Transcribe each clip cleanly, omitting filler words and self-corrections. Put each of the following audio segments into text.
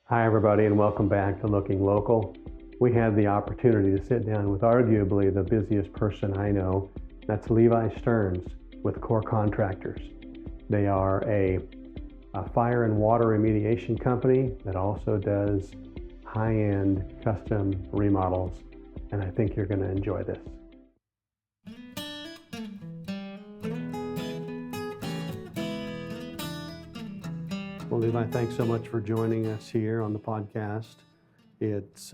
Hi, everybody, and welcome back to Looking Local. We had the opportunity to sit down with arguably the busiest person I know. That's Levi Stearn with Core Contractors. They are a fire and water remediation company that also does high-end custom remodels, and I think you're going to enjoy this. Well, Levi, thanks so much for joining us here on the podcast. It's,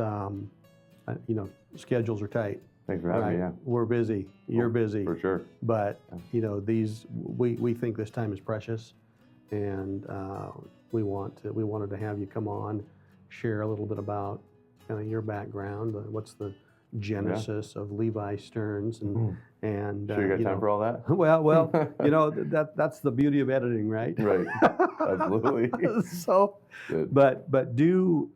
schedules are tight. Thanks for having me. Yeah, We're busy. You're busy. for sure. But, we think this time is precious, and we wanted to have you come on, share a little bit about kind of your background. What's the genesis of Levi Stearns and Sure, you got time for all that? Well, that's the beauty of editing, right? Right. Absolutely. So, Good. but do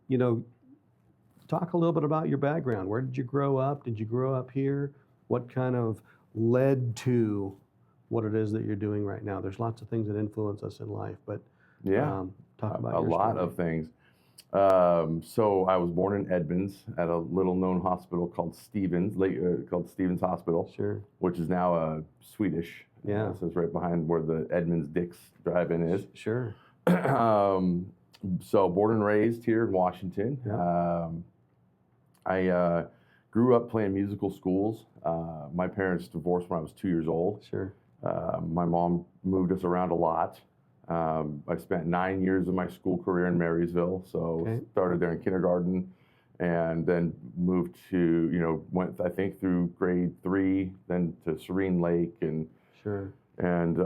talk a little bit about your background. Where did you grow up? Did you grow up here? What kind of led to what it is that you're doing right now? There's lots of things that influence us in life, but talk about a your lot story. of things. So I was born in Edmonds at a little-known hospital called Stevens Hospital, Sure. which is now Swedish. Yeah. So it's right behind where the Edmonds Dix Drive-In is. Sure. So born and raised here in Washington. Yeah. I grew up playing musical schools. My parents divorced when I was 2 years old. Sure. My mom moved us around a lot. I spent 9 years of my school career in Marysville. So Okay. started there in kindergarten and then moved to, went, I think, through grade 3, then to Serene Lake. Sure. And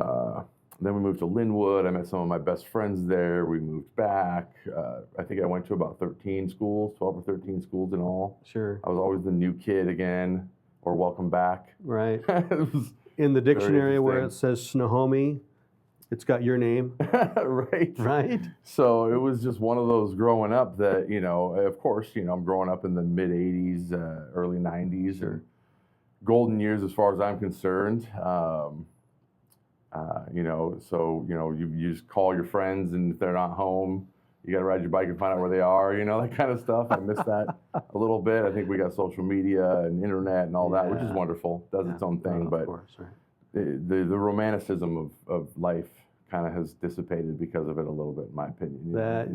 then we moved to Linwood. I met some of my best friends there. We moved back. I think I went to about 12 or 13 schools in all. Sure. I was always the new kid again, or welcome back. Right. It was In the dictionary where it interesting. says Snohomi, it's got your name. Right. Right. So it was just one of those growing up that, of course, I'm growing up in the mid 80s, early 90s, Sure. or golden years as far as I'm concerned. You just call your friends, and if they're not home, you got to ride your bike and find out where they are, that kind of stuff. I miss that a little bit. I think we got social media and internet and all that, which is Yeah. wonderful. Does its own thing, Of but course, right. the romanticism of life kind of has dissipated because of it a little bit, in my opinion. That,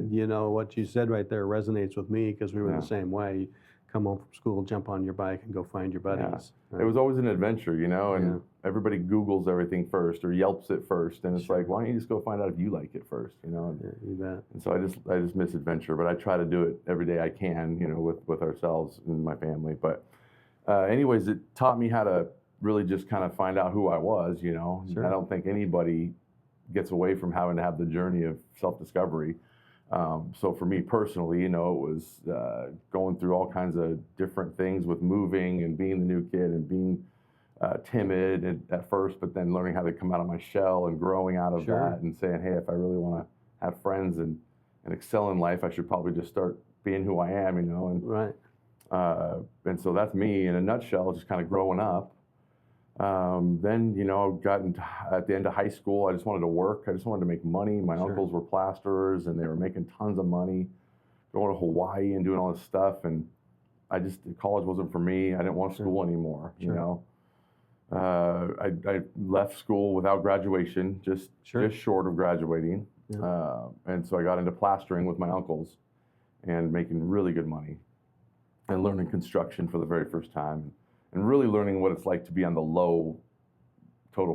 what you said right there resonates with me because we were Yeah. the same way. Come home from school, jump on your bike, and go find your buddies. It was always an adventure, and Yeah. everybody Googles everything first or Yelps it first, and it's Sure. like, why don't you just go find out if you like it first, Yeah, you bet. And so I just miss adventure, but I try to do it every day I can, with ourselves and my family. But anyways, it taught me how to really just kind of find out who I was, Sure. I don't think anybody gets away from having to have the journey of self-discovery. So for me personally, it was going through all kinds of different things with moving and being the new kid and being timid at first, but then learning how to come out of my shell and growing out of Sure. that and saying, hey, if I really want to have friends and excel in life, I should probably just start being who I am, Right. and so that's me in a nutshell, just kind of growing up. Then, at the end of high school, I just wanted to work. I just wanted to make money. My Sure. uncles were plasterers, and they were making tons of money, going to Hawaii and doing all this stuff. And college wasn't for me. I didn't want Sure. school anymore, Sure. I left school without graduation, just short of graduating. Yeah. And so I got into plastering with my uncles and making really good money and learning construction for the very first time. And really learning what it's like to be on the low end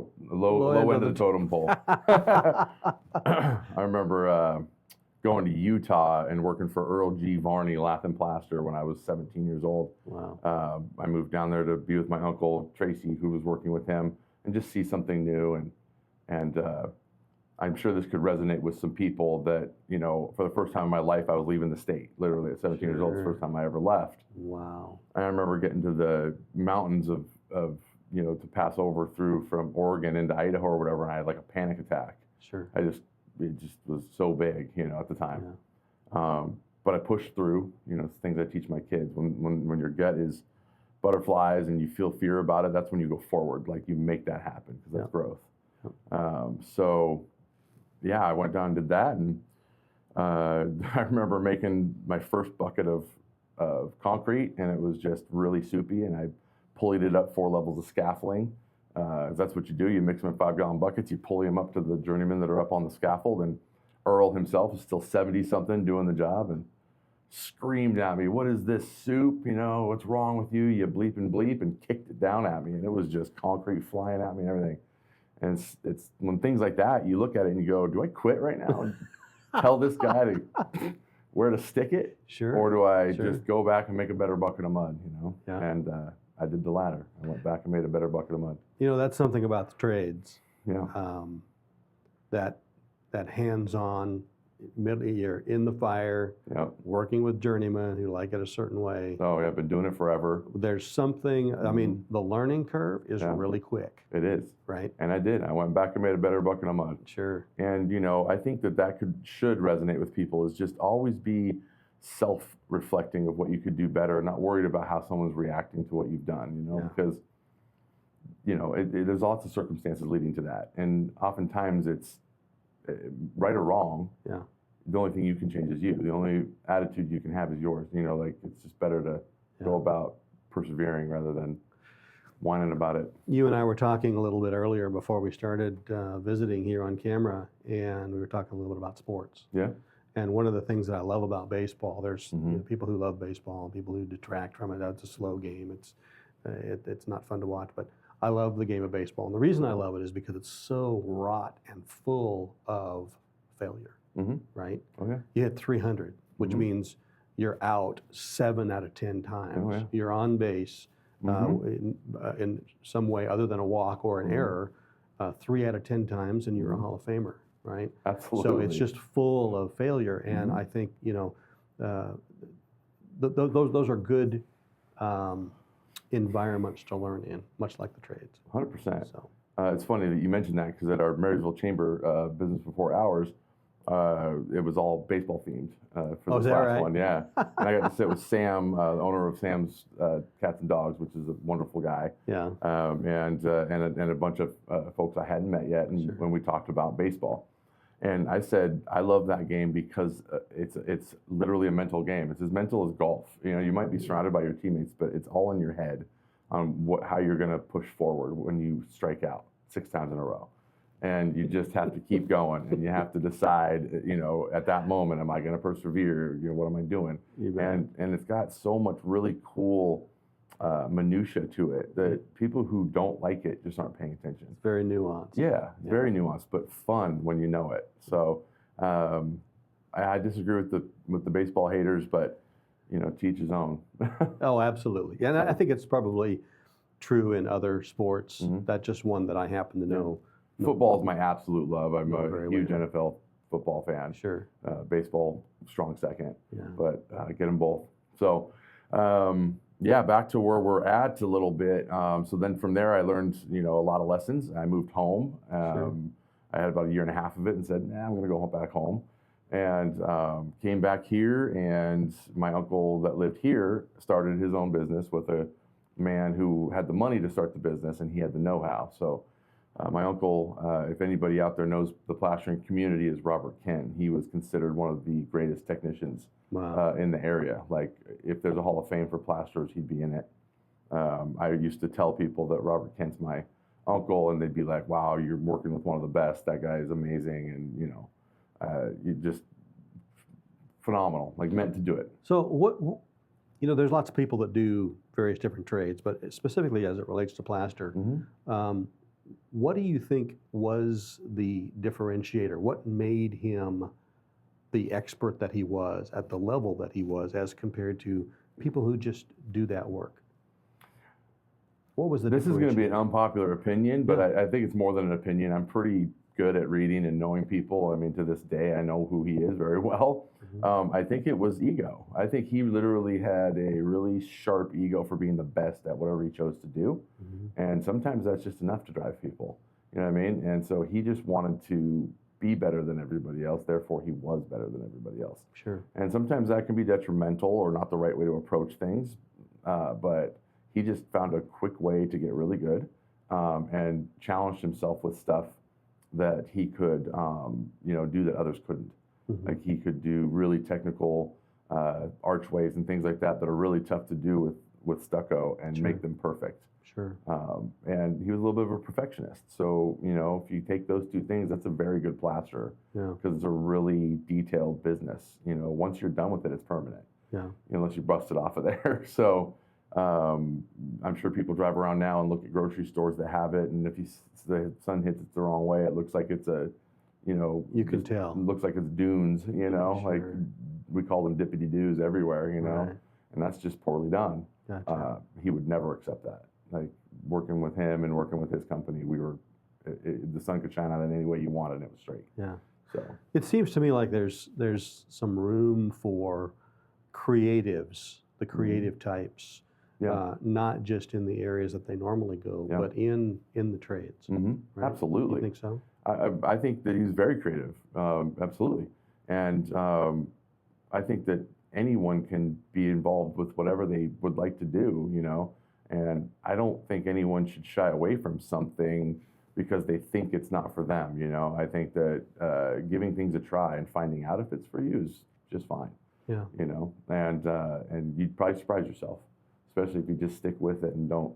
of the totem pole. I remember going to Utah and working for Earl G. Varney Lath and Plaster when I was 17 years old. Wow. I moved down there to be with my uncle Tracy, who was working with him, and just see something new. And I'm sure this could resonate with some people that, for the first time in my life, I was leaving the state. Literally at 17 years old, it's the Sure. first time I ever left. Wow. I remember getting to the mountains of to pass over through from Oregon into Idaho or whatever, and I had like a panic attack. Sure. It just was so big, at the time. Yeah. But I pushed through, it's things I teach my kids. When your gut is butterflies and you feel fear about it, that's when you go forward. Like you make that happen because that's growth. So yeah, I went down and did that, and I remember making my first bucket of concrete, and it was just really soupy, and I pulleyed it up 4 levels of scaffolding. That's what you do. You mix them in 5-gallon buckets, you pulley them up to the journeymen that are up on the scaffold, and Earl himself is still 70-something doing the job and screamed at me, "What is this soup? You know, what's wrong with you? You bleep and bleep," and kicked it down at me, and it was just concrete flying at me and everything. And it's when things like that, you look at it and you go, do I quit right now and tell this guy to where to stick it? Sure. Or do I Sure. just go back and make a better bucket of mud, you know? Yeah. And I did the latter. I went back and made a better bucket of mud. You know, that's something about the trades. Yeah. That hands-on, you're in the fire, Yeah. working with journeymen who like it a certain way. So yeah, I've been doing it forever. There's something, I mean, the learning curve is Yeah. really quick, It is. right? And I did. I went back and made a better bucket of mud. Sure. And, you know, I think that should resonate with people, is just always be self-reflecting of what you could do better, and not worried about how someone's reacting to what you've done, you know, Yeah. because, you know, there's lots of circumstances leading to that. And oftentimes it's right or wrong. Yeah. The only thing you can change is you. The only attitude you can have is yours. You know, like, it's just better to go about persevering rather than whining about it. You and I were talking a little bit earlier before we started visiting here on camera, and we were talking a little bit about sports. Yeah. And one of the things that I love about baseball, there's Mhm. you know, people who love baseball and people who detract from it. That's a slow game. It's not fun to watch, but I love the game of baseball. And the reason I love it is because it's so wrought and full of failure, Mm-hmm. right? Okay. You hit 300, which Mhm. means you're out 7 out of 10 times. Oh, yeah. You're on base in some way other than a walk or an Mhm. error 3 out of 10 times, and you're a Mhm. Hall of Famer, right? Absolutely. So it's just full of failure, and Mhm. I think, you know, those are good environments to learn in, much like the trades. 100%. So It's funny that you mentioned that, because at our Marysville Chamber Business Before Hours, it was all baseball themed for Oh, is this that last right? one. Yeah, and I got to sit with Sam, the owner of Sam's Cats and Dogs, which is a wonderful guy, yeah, and a bunch of folks I hadn't met yet, and Sure. when we talked about baseball. And I said, I love that game because it's literally a mental game. It's as mental as golf. You know, you might be surrounded by your teammates, but it's all in your head on how you're going to push forward when you strike out 6 times in a row. And you just have to keep going, and you have to decide, you know, at that moment, am I going to persevere? You know, what am I doing? You bet. And it's got so much really cool minutia to it that people who don't like it just aren't paying attention. it's very nuanced. Yeah, very nuanced, but fun when you know it. So I disagree with the baseball haters, but, you know, to each his own. Oh, absolutely. And I think it's probably true in other sports. Mhm. That's just one that I happen to know. Football is my absolute love. I'm Know a very huge well. NFL football fan. Sure. Baseball, strong second, Yeah. but get them both. So, yeah, back to where we're at a little bit. So then from there, I learned, you know, a lot of lessons. I moved home. Sure. I had about 1.5 years of it and said, nah, I'm going to go back home. And came back here, and my uncle that lived here started his own business with a man who had the money to start the business, and he had the know-how. So my uncle, if anybody out there knows the plastering community, is Robert Ken. He was considered one of the greatest technicians Wow. in the area. Like, if there's a Hall of Fame for plasterers, he'd be in it. I used to tell people that Robert Kent's my uncle, and they'd be like, wow, you're working with one of the best. That guy is amazing. And, you know, you just phenomenal, like meant to do it. So you know, there's lots of people that do various different trades, but specifically as it relates to plaster, what do you think was the differentiator? What made him the expert that he was at the level that he was as compared to people who just do that work? What was the This is going to be an differentiator? unpopular opinion, but Yeah. I think it's more than an opinion. I'm pretty good at reading and knowing people. I mean, to this day, I know who he is very well. I think it was ego. I think he literally had a really sharp ego for being the best at whatever he chose to do. And sometimes that's just enough to drive people. You know what I mean? And so he just wanted to be better than everybody else. Therefore, he was better than everybody else. Sure. And sometimes that can be detrimental or not the right way to approach things. But he just found a quick way to get really good and challenged himself with stuff that he could, you know, do that others couldn't. Like he could do really technical archways and things like that that are really tough to do with stucco and Sure. make them perfect. Sure. And he was a little bit of a perfectionist. So, if you take those two things, that's a very good plasterer Yeah. because it's a really detailed business. Once you're done with it, it's permanent. Yeah. Unless you bust it off of there. So I'm sure people drive around now and look at grocery stores that have it, and if the sun hits it the wrong way, it looks like it's you can tell. It looks like it's dunes. Sure. Like we call them dippity doos everywhere. Right. And that's just poorly done. Gotcha. He would never accept that. Like working with him and working with his company, the sun could shine out in any way you wanted, and it was straight. Yeah. So it seems to me like there's some room for creatives, the creative types, not just in the areas that they normally go, but in the trades. Mm-hmm. Right? Absolutely. You think so? I think that he's very creative. Absolutely. And I think that anyone can be involved with whatever they would like to do, and I don't think anyone should shy away from something because they think it's not for them. I think that giving things a try and finding out if it's for you is just fine. Yeah. And you'd probably surprise yourself, especially if you just stick with it and don't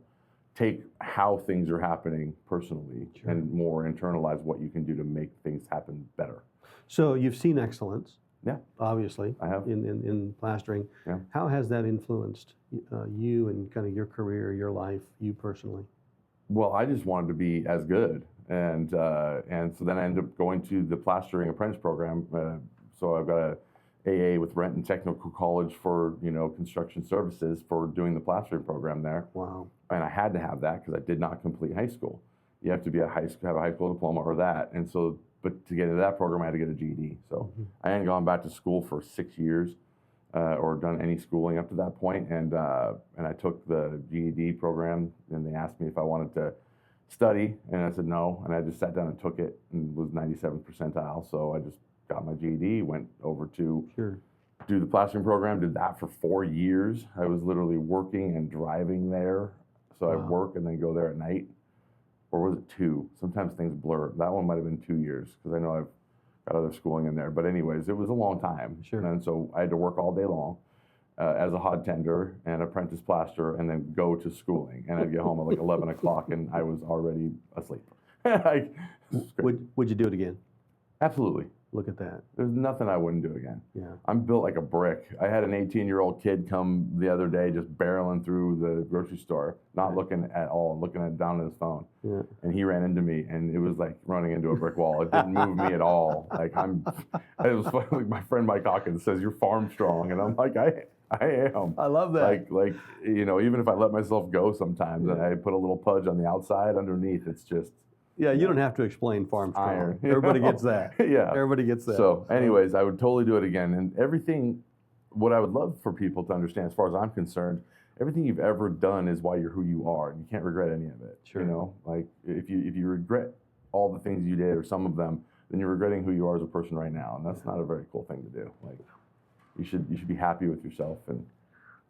take how things are happening personally and more internalize what you can do to make things happen better. So you've seen excellence. Yeah. Obviously. I have. In plastering. Yeah. How has that influenced you and kind of your career, your life, you personally? Well, I just wanted to be as good. And so then I ended up going to the plastering apprentice program. So I've got a AA with Renton Technical College for construction services for doing the plastering program there. Wow! And I had to have that because I did not complete high school. You have to be have a high school diploma or that. And so, but to get into that program, I had to get a GED. So I hadn't gone back to school for 6 years or done any schooling up to that point. And I took the GED program, and they asked me if I wanted to study, and I said no. And I just sat down and took it, and was 97th percentile. So I just got my GED, went over to do the plastering program, did that for 4 years. I was literally working and driving there. So I'd work and then go there at night. Or was it 2? Sometimes things blur. That one might have been 2 years because I know I've got other schooling in there. But anyways, it was a long time. Sure. And so I had to work all day long as a hod tender and apprentice plasterer and then go to schooling. And I'd get home at like 11 o'clock and I was already asleep. Would you do it again? Absolutely. Look at that. There's nothing I wouldn't do again. Yeah. I'm built like a brick. I had an 18-year-old kid come the other day just barreling through the grocery store, not looking at all, looking down at his phone. Yeah. And he ran into me, and it was like running into a brick wall. It didn't move me at all. It was funny, like my friend Mike Hawkins says, "You're farm strong," and I'm like, I am. I love that. Even if I let myself go sometimes, and I put a little pudge on the outside, underneath, it's just. Yeah, you don't have to explain farm strong. Iron. Everybody gets that. Yeah. Everybody gets that. So anyways, I would totally do it again. And everything, what I would love for people to understand, as far as I'm concerned, everything you've ever done is why you're who you are. And you can't regret any of it. Sure. Like if you regret all the things you did or some of them, then you're regretting who you are as a person right now. And that's not a very cool thing to do. Like you should be happy with yourself and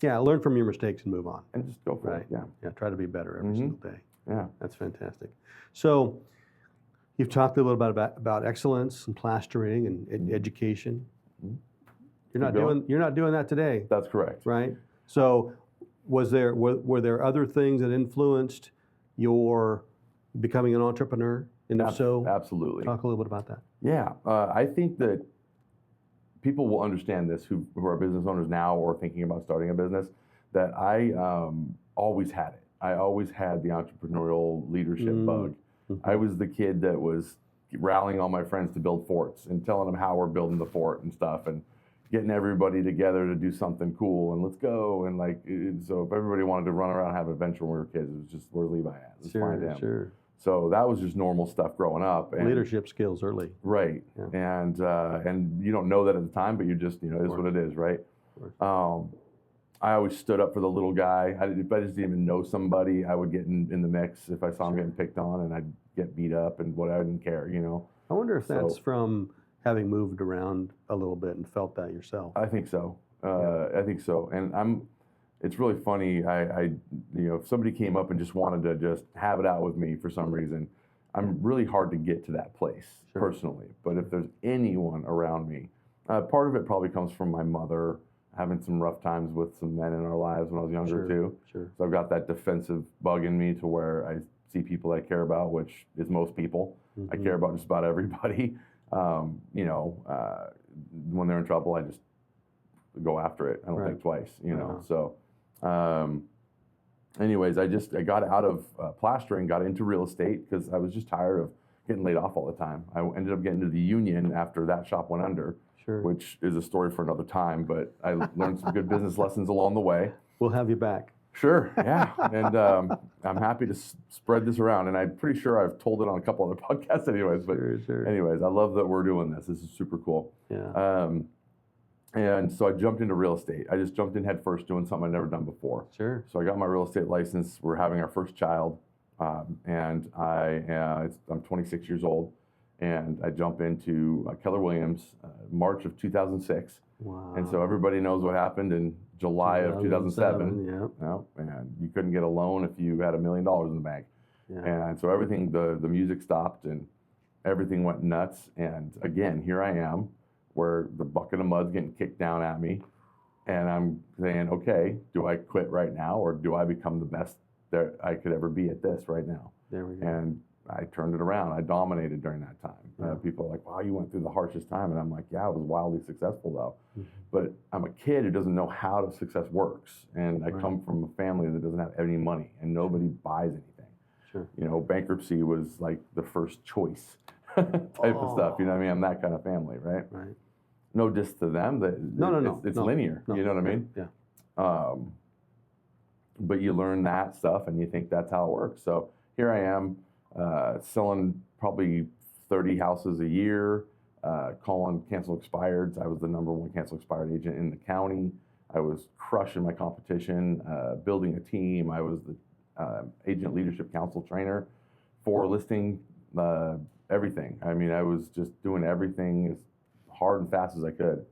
learn from your mistakes and move on. And just go for it. Yeah, try to be better every single day. Yeah. That's fantastic. So you've talked a little bit about excellence and plastering and education. You're not doing that today. That's correct. Right? So were there other things that influenced your becoming an entrepreneur? And if so, absolutely. Talk a little bit about that. Yeah. I think that people will understand this who are business owners now or thinking about starting a business, that I always had it. I always had the entrepreneurial leadership bug. I was the kid that was rallying all my friends to build forts and telling them how we're building the fort and stuff and getting everybody together to do something cool and let's go. And so if everybody wanted to run around and have an adventure when we were kids, it was just, where's Levi at? Let's find him. Sure. So that was just normal stuff growing up. And leadership skills early. Right. Yeah. And you don't know that at the time, but you just, it is what it is, right? I always stood up for the little guy. If I just didn't even know somebody, I would get in the mix if I saw him getting picked on, and I'd get beat up and I didn't care, I wonder if that's from having moved around a little bit and felt that yourself. I think so. I think so. And it's really funny. If somebody came up and just wanted to just have it out with me for some reason, I'm really hard to get to that place personally. But if there's anyone around me Part of it probably comes from my mother having some rough times with some men in our lives when I was younger too. Sure. So I've got that defensive bug in me to where I see people I care about, which is most people. I care about just about everybody. You know, when they're in trouble, I just go after it. I don't think twice, you know. So, anyways, I got out of plastering, got into real estate because I was just tired of getting laid off all the time. I ended up getting to the union after that shop went under, which is a story for another time, but I learned some good business lessons along the way. We'll have you back. Sure, yeah, and I'm happy to spread this around, and I'm pretty sure I've told it on a couple other podcasts anyways, but anyways, I love that we're doing this. This is super cool. Yeah. And so I jumped into real estate. I just jumped in head first doing something I'd never done before. Sure. So I got my real estate license. We're having our first child, and I'm 26 years old, and I jump into Keller Williams, March of 2006. Wow. And so everybody knows what happened in July of 2007. Yeah. No, and you couldn't get a loan if you had $1 million in the bank. Yeah. And so everything, the music stopped and everything went nuts. And again, here I am, where the bucket of mud's getting kicked down at me. And I'm saying, okay, do I quit right now or do I become the best that I could ever be at this right now? There we go. And I turned it around. I dominated during that time. Yeah. People are like, wow, you went through the harshest time. And I'm like, yeah, I was wildly successful though. Mm-hmm. But I'm a kid who doesn't know how success works. And I come from a family that doesn't have any money and nobody buys anything. Sure. You know, bankruptcy was like the first choice type of stuff. You know what I mean? I'm that kind of family, right? Right. No diss to them. No. It's linear. You know what I mean? Yeah. But you learn that stuff and you think that's how it works. So here I am selling probably 30 houses a year, calling cancel expireds. I was the #1 cancel expired agent in the county. I was crushing my competition, building a team. I was the agent leadership council trainer for listing everything. I mean, I was just doing everything as hard and fast as I could.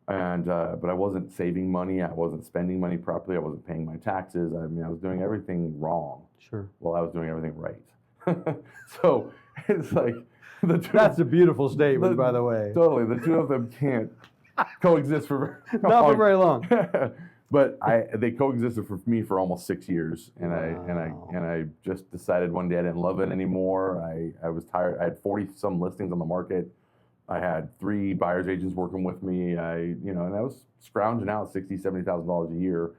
And but I wasn't saving money. I wasn't spending money properly. I wasn't paying my taxes. I mean, I was doing everything wrong. Sure. Well, I was doing everything right. So it's like that's a beautiful statement, by the way. Totally, the two of them can't coexist for not for very long. But they coexisted for me for almost 6 years, and I just decided one day I didn't love it anymore. I was tired. I had 40 some listings on the market. I had 3 buyers agents working with me. And I was scrounging out $60,000-$70,000 a year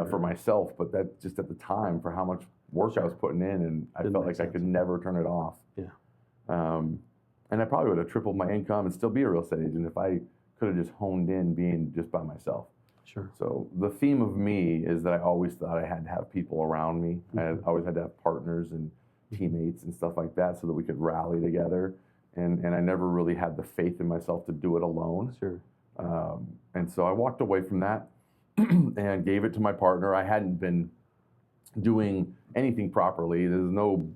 for myself. But that just at the time for how much work I was putting in, and I felt like I could never turn it off. Yeah. And I probably would have tripled my income and still be a real estate agent if I could have just honed in being just by myself. Sure. So the theme of me is that I always thought I had to have people around me. I always had to have partners and teammates and stuff like that so that we could rally together. And I never really had the faith in myself to do it alone. Sure. And so I walked away from that and gave it to my partner. I hadn't been doing anything properly. There's no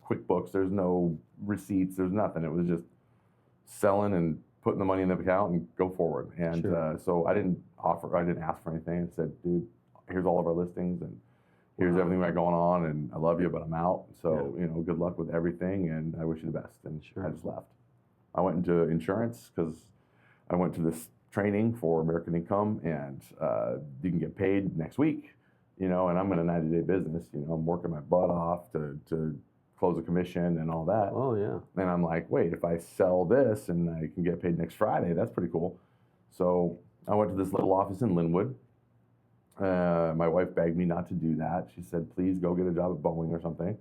QuickBooks, there's no receipts, there's nothing. It was just selling and putting the money in the account and go forward. And so I didn't ask for anything. I said, dude, here's all of our listings and here's everything we got going on, and I love you, but I'm out. So, good luck with everything, and I wish you the best. And I just left. I went into insurance because I went to this training for American Income, and you can get paid next week, and I'm in a 90-day business. I'm working my butt off to close a commission and all that. Oh, yeah. And I'm like, wait, if I sell this and I can get paid next Friday, that's pretty cool. So I went to this little office in Linwood. My wife begged me not to do that. She said, please go get a job at Boeing or something,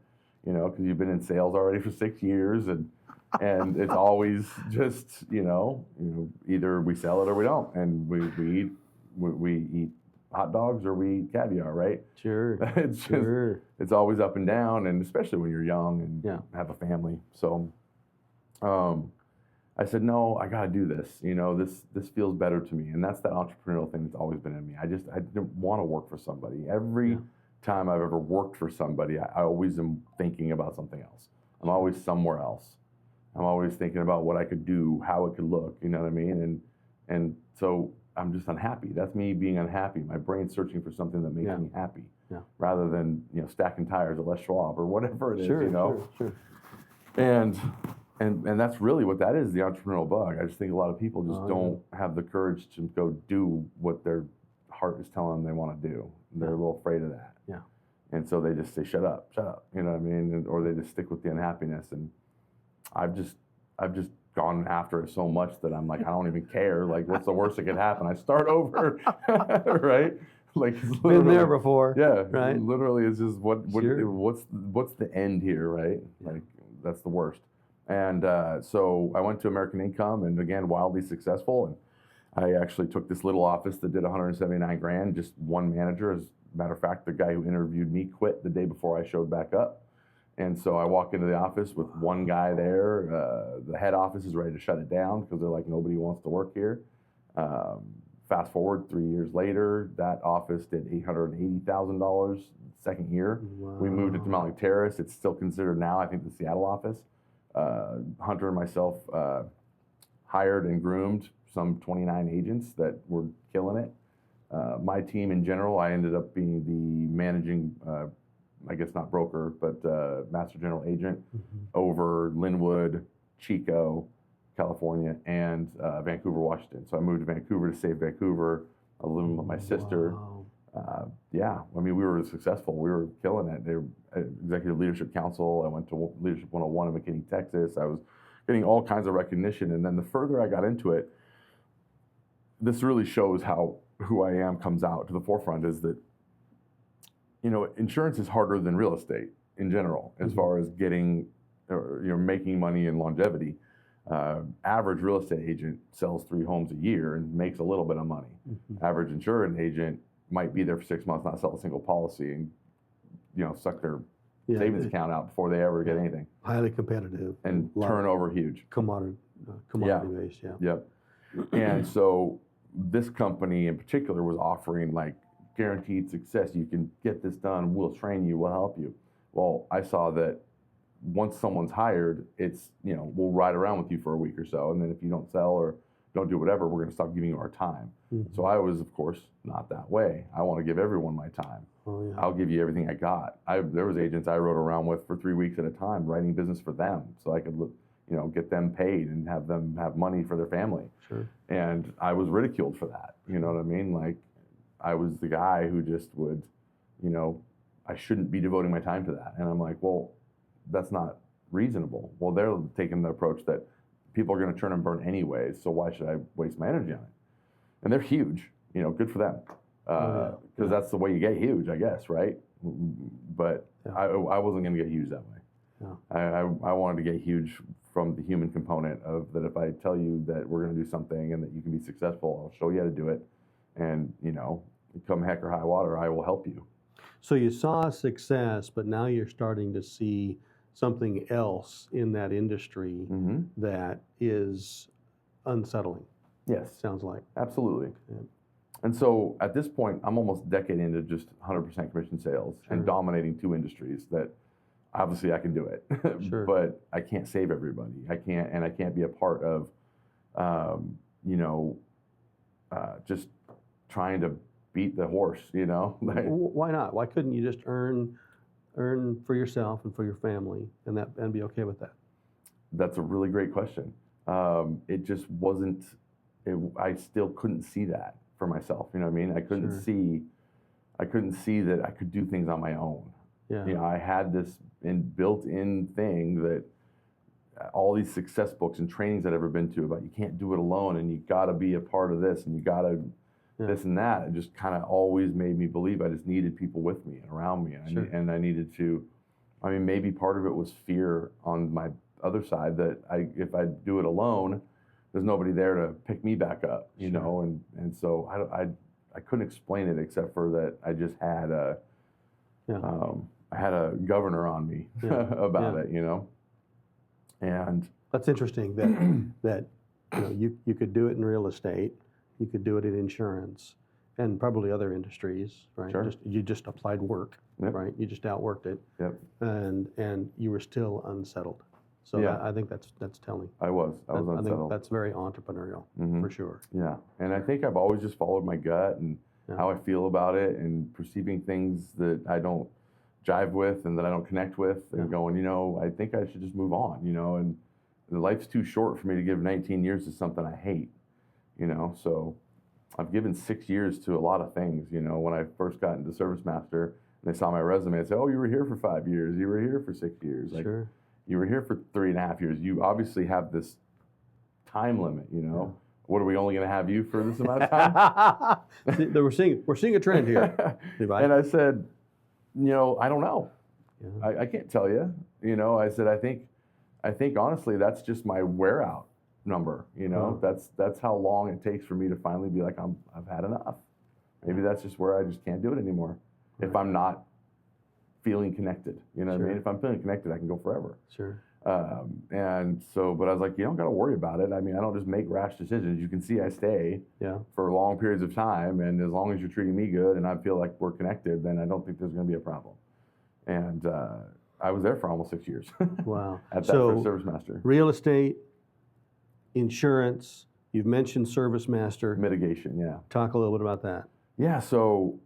because you've been in sales already for 6 years, and it's always just, either we sell it or we don't. And we eat hot dogs or we eat caviar, right? Sure. It's always up and down, and especially when you're young and have a family. So I said, no, I got to do this. This feels better to me. And that's that entrepreneurial thing that's always been in me. I didn't want to work for somebody. Every time I've ever worked for somebody, I always am thinking about something else. I'm always somewhere else. I'm always thinking about what I could do, how it could look, you know what I mean? And so I'm just unhappy. That's me being unhappy. My brain's searching for something that makes me happy, rather than stacking tires at Les Schwab or whatever it is, Sure. And And that's really what that is, the entrepreneurial bug. I just think a lot of people just don't have the courage to go do what their heart is telling them they want to do. They're a little afraid of that. Yeah. And so they just say, shut up, you know what I mean? Or they just stick with the unhappiness. And I've just gone after it so much that I'm like, I don't even care. Like, what's the worst that could happen? I start over, right? Like, it's Been there before. Yeah, right. Literally, it's just Sure. what's the end here, right? Yeah. Like, that's the worst. And so I went to American Income, and again, wildly successful. And I actually took this little office that did 179 grand, just one manager. As a matter of fact, the guy who interviewed me quit the day before I showed back up. And so I walk into the office with one guy there. The head office is ready to shut it down because they're like, nobody wants to work here. Fast forward 3 years later, that office did $880,000 second year. Wow. We moved it to Mountain Terrace. It's still considered now, I think, the Seattle office. Hunter and myself hired and groomed some 29 agents that were killing it. My team in general, I ended up being the managing, I guess not broker, but master general agent over Linwood, Chico, California, and Vancouver, Washington. So I moved to Vancouver to save Vancouver. I was living with my sister. Wow. Yeah, I mean, we were successful. We were killing it. They were Executive Leadership Council. I went to Leadership 101 in McKinney, Texas. I was getting all kinds of recognition. And then the further I got into it, this really shows how who I am comes out to the forefront, is that, you know, insurance is harder than real estate in general, as far as getting, or, you know, making money and longevity. Average real estate agent sells 3 homes a year and makes a little bit of money. Average insurance agent might be there for 6 months, not sell a single policy, and, you know, suck their savings account out before they ever get anything. Highly competitive. And turnover huge. Commodity based, yeah. Yep. And so this company in particular was offering like guaranteed success. You can get this done. We'll train you. We'll help you. Well, I saw that once someone's hired, it's, you know, we'll ride around with you for a week or so. And then if you don't sell or don't do whatever, we're going to stop giving you our time. So I was, of course, not that way. I want to give everyone my time. Oh, yeah. I'll give you everything I got. There was agents I rode around with for 3 weeks at a time, writing business for them, so I could, you know, get them paid and have them have money for their family. Sure. And I was ridiculed for that. You know what I mean? Like, I was the guy who just would, you know, I shouldn't be devoting my time to that. And I'm like, well, that's not reasonable. Well, they're taking the approach that people are going to turn and burn anyways, so why should I waste my energy on it? And they're huge, you know, good for them. Because that's the way you get huge, I guess, right? But I wasn't going to get huge that way. I wanted to get huge from the human component of that. If I tell you that we're going to do something and that you can be successful, I'll show you how to do it. And, you know, come heck or high water, I will help you. So you saw success, but now you're starting to see something else in that industry that is unsettling. Yes. Sounds like. Absolutely. Yeah. And so at this point, I'm almost a decade into just 100% commission sales and dominating 2 industries that obviously I can do it, but I can't save everybody. I can't be a part of, you know, just trying to beat the horse, you know? Why not? Why couldn't you just earn for yourself and for your family and be okay with that? That's a really great question. It just wasn't, I still couldn't see that for myself. You know what I mean? I couldn't see that I could do things on my own. Yeah. You know, I had this built-in thing that all these success books and trainings I'd ever been to about you can't do it alone and you got to be a part of this and you got to this and that. It just kind of always made me believe I just needed people with me and around me. And I needed to, I mean, maybe part of it was fear on my other side that if I do it alone, there's nobody there to pick me back up, you know? And so I couldn't explain it except for that I just had I had a governor on me about it, you know? And that's interesting that you know, you could do it in real estate, you could do it in insurance, and probably other industries, right? Sure. You just applied work, right? You just outworked it, and you were still unsettled. So I think that's telling. I was unsettled. I think that's very entrepreneurial for sure. Yeah, and I think I've always just followed my gut and how I feel about it, and perceiving things that I don't jive with and that I don't connect with, and going, you know, I think I should just move on, you know, and life's too short for me to give 19 years to something I hate, you know. So I've given 6 years to a lot of things, you know. When I first got into Service Master and they saw my resume, they said, oh, you were here for 5 years, you were here for 6 years, like Sure. you were here for 3.5 years. You obviously have this time limit, you know. Yeah. What, are we only going to have you for this amount of time? we're seeing a trend here, Levi. And I said, you know, I don't know. Yeah. I can't tell you. You know, I said, I think honestly, that's just my wear out number. You know, that's how long it takes for me to finally be like, I've had enough. Maybe that's just where I just can't do it anymore. If I'm not feeling connected, you know what I mean? If I'm feeling connected, I can go forever. Sure. And so, but I was like, you don't got to worry about it. I mean, I don't just make rash decisions. You can see I stay for long periods of time. And as long as you're treating me good and I feel like we're connected, then I don't think there's going to be a problem. And I was there for almost 6 years. Wow. At that first Service Master. Real estate, insurance, you've mentioned Service Master. Mitigation, yeah. Talk a little bit about that. Yeah, so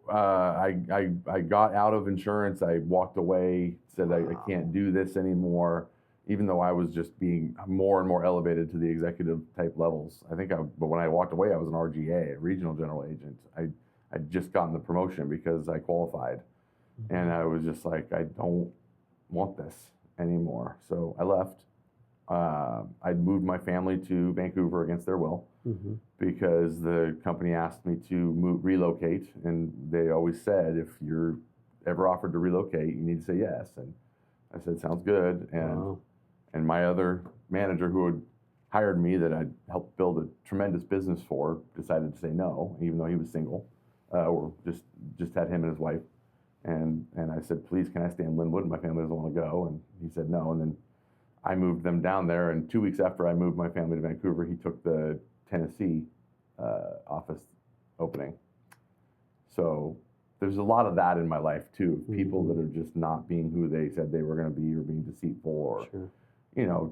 I got out of insurance. I walked away, said I can't do this anymore, even though I was just being more and more elevated to the executive type levels. But when I walked away, I was an RGA, a regional general agent. I'd just gotten the promotion because I qualified. Mm-hmm. And I was just like, I don't want this anymore. So I left. I'd moved my family to Vancouver against their will. Mm-hmm. Because the company asked me to relocate, and they always said, if you're ever offered to relocate, you need to say yes. And I said, sounds good. And my other manager who had hired me, that I'd helped build a tremendous business for, decided to say no, even though he was single, or just had him and his wife. And I said, please, can I stay in Linwood? My family doesn't want to go. And he said no. And then I moved them down there. And 2 weeks after I moved my family to Vancouver, he took the Tennessee office opening. So there's a lot of that in my life too. People that are just not being who they said they were going to be, or being deceitful, or you know,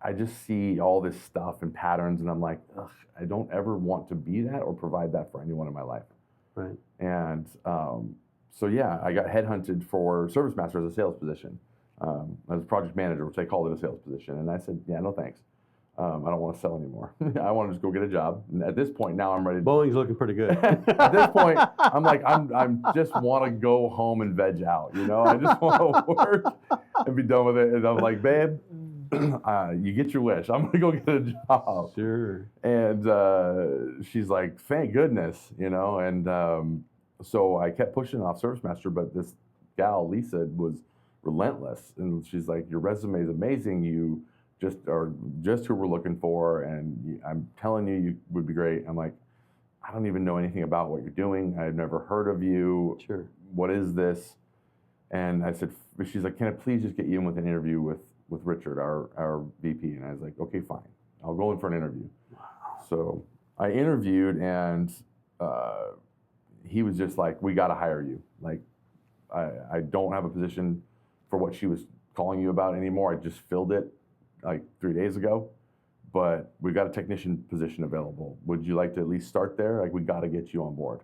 I just see all this stuff and patterns, and I'm like, ugh, I don't ever want to be that or provide that for anyone in my life. Right. And so yeah, I got headhunted for Service Master as a sales position, as a project manager, which they called it a sales position, and I said, yeah, no thanks. I don't want to sell anymore. I want to just go get a job. And at this point now, I'm ready. Boeing's looking pretty good. At this point, I'm like, I'm just want to go home and veg out. You know, I just want to work and be done with it. And I'm like, babe, you get your wish. I'm gonna go get a job. Sure. And she's like, thank goodness, you know. And so I kept pushing off Service Master, but this gal Lisa was relentless, and she's like, your resume is amazing. You are just who we're looking for, and I'm telling you would be great. I'm like, I don't even know anything about what you're doing. I've never heard of you. Sure. What is this? And I said, she's like, can I please just get you in with an interview with Richard, our VP? And I was like, okay, fine. I'll go in for an interview. Wow. So I interviewed, and he was just like, we got to hire you. Like, I don't have a position for what she was calling you about anymore. I just filled it like 3 days ago, but we've got a technician position available. Would you like to at least start there? Like, we got to get you on board.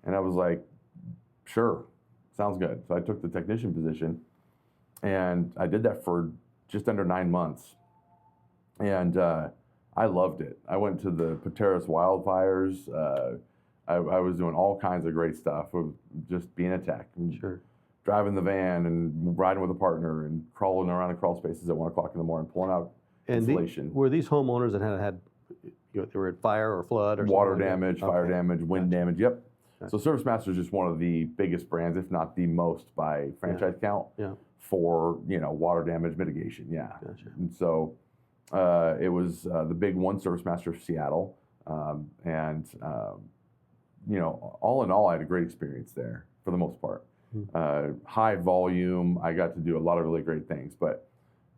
And I was like, sure, sounds good. So I took the technician position, and I did that for just under 9 months. And I loved it. I went to the Pateros wildfires. I was doing all kinds of great stuff with just being a tech. Sure. Driving the van and riding with a partner and crawling around in crawl spaces at 1 o'clock in the morning, pulling out insulation. Were these homeowners that had they were at fire or flood or water something damage, like fire damage, wind damage? Yep. Gotcha. So Service Master is just one of the biggest brands, if not the most by franchise count, for water damage mitigation. Yeah. Gotcha. And so it was the big one, Service Master of Seattle, and all in all, I had a great experience there for the most part. High volume. I got to do a lot of really great things, but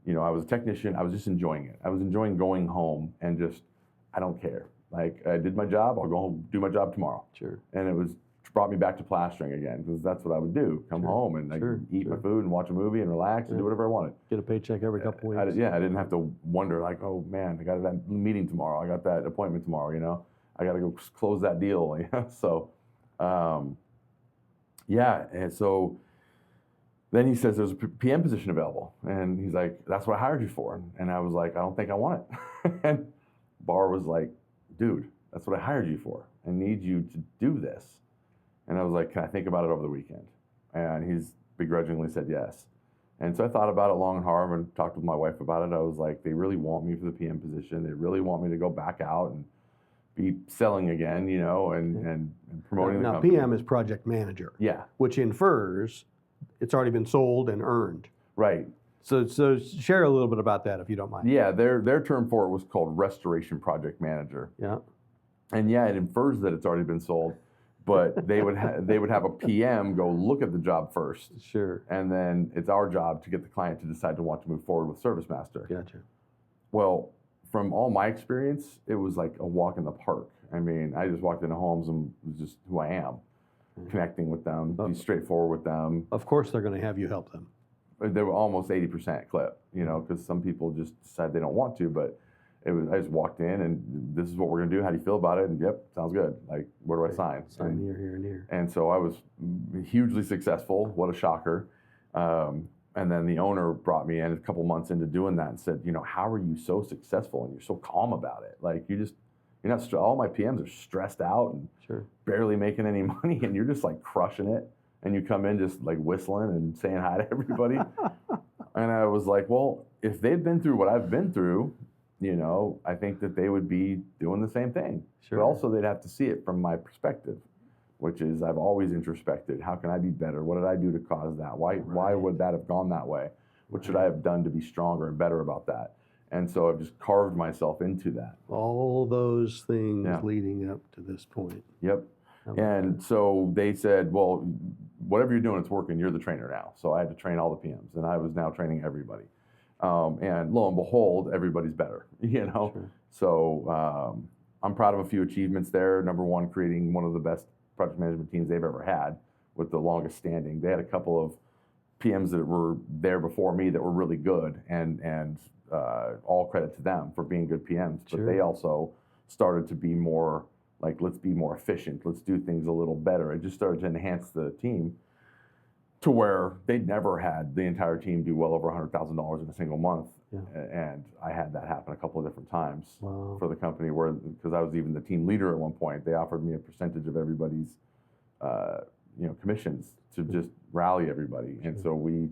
I was a technician. I was just enjoying it. I was enjoying going home and just, I don't care. Like, I did my job. I'll go home, do my job tomorrow. Sure. And it brought me back to plastering again, because that's what I would do. Come home and eat my food and watch a movie and relax and do whatever I wanted. Get a paycheck every couple weeks. I didn't have to wonder like, oh man, I got that meeting tomorrow. I got that appointment tomorrow. I got to go close that deal. So. Yeah, and so Then he says there's a PM position available, and he's like, that's what I hired you for. And I was like, I don't think I want it. And Barr was like, dude, that's what I hired you for. I need you to do this. And I was like, can I think about it over the weekend? And he's begrudgingly said yes. And so I thought about it long and hard and talked with my wife about it. I was like, they really want me for the PM position. They really want me to go back out and be selling again, you know, and promoting the Now, company. PM is project manager. Yeah. Which infers it's already been sold and earned. Right. So share a little bit about that if you don't mind. Yeah, their term for it was called restoration project manager. Yeah. And yeah, it infers that it's already been sold, but they would have a PM go look at the job first. Sure. And then it's our job to get the client to decide to want to move forward with Service Master. Gotcha. Well, from all my experience, it was like a walk in the park. I mean, I just walked into homes and was just who I am, connecting with them, be straightforward with them. Of course, they're going to have you help them. They were almost 80% clip, you know, because some people just decide they don't want to, but I just walked in and this is what we're going to do. How do you feel about it? And yep, sounds good. Like, where do I sign? Sign here, here, and here. And so I was hugely successful. What a shocker. And then the owner brought me in a couple months into doing that and said, you know, how are you so successful and you're so calm about it? Like, you're not, all my PMs are stressed out and Sure. barely making any money, and you're just like crushing it. And you come in just like whistling and saying hi to everybody. And I was like, well, if they've been through what I've been through, you know, I think that they would be doing the same thing. Sure. But also they'd have to see it from my perspective, which is I've always introspected. How can I be better? What did I do to cause that? Why would that have gone that way? What should I have done to be stronger and better about that? And so I've just carved myself into that. All those things leading up to this point. Yep. And so they said, well, whatever you're doing, it's working. You're the trainer now. So I had to train all the PMs, and I was now training everybody. And lo and behold, everybody's better, you know? Sure. So I'm proud of a few achievements there. Number one, creating one of the best project management teams they've ever had with the longest standing. They had a couple of PMs that were there before me that were really good, and all credit to them for being good PMs. But Sure. they also started to be more like, let's be more efficient. Let's do things a little better. It just started to enhance the team to where they'd never had the entire team do well over $100,000 in a single month. Yeah. And I had that happen a couple of different times Wow. for the company, where, because I was even the team leader at one point, they offered me a percentage of everybody's commissions to just rally everybody. And so we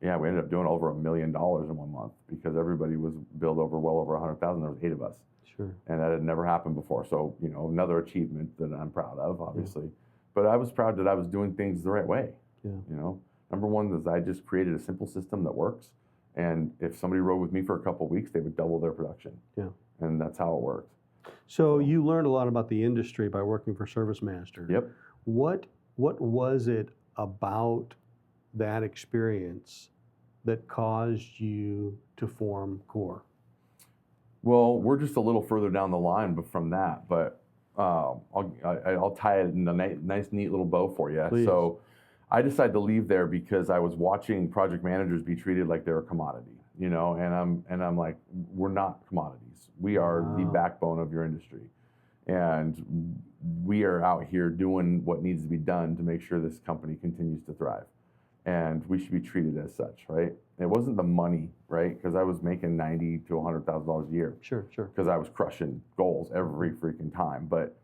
ended up doing over $1 million in 1 month because everybody was billed over well over 100,000. There was 8 of us. Sure. And that had never happened before. So, you know, another achievement that I'm proud of, obviously. But I was proud that I was doing things the right way. Yeah. You know, number one is I just created a simple system that works. And if somebody rode with me for a couple of weeks, they would double their production. Yeah. And that's how it worked. So you learned a lot about the industry by working for Service Master. Yep. What was it about that experience that caused you to form Core? Well, we're just a little further down the line from that, but I'll tie it in a nice, neat little bow for you. Please. So I decided to leave there because I was watching project managers be treated like they're a commodity, you know, and I'm like, we're not commodities. We are the backbone of your industry. And we are out here doing what needs to be done to make sure this company continues to thrive. And we should be treated as such, right? It wasn't the money, right? Because I was making $90,000 to $100,000 a year. Sure. Because I was crushing goals every freaking time. But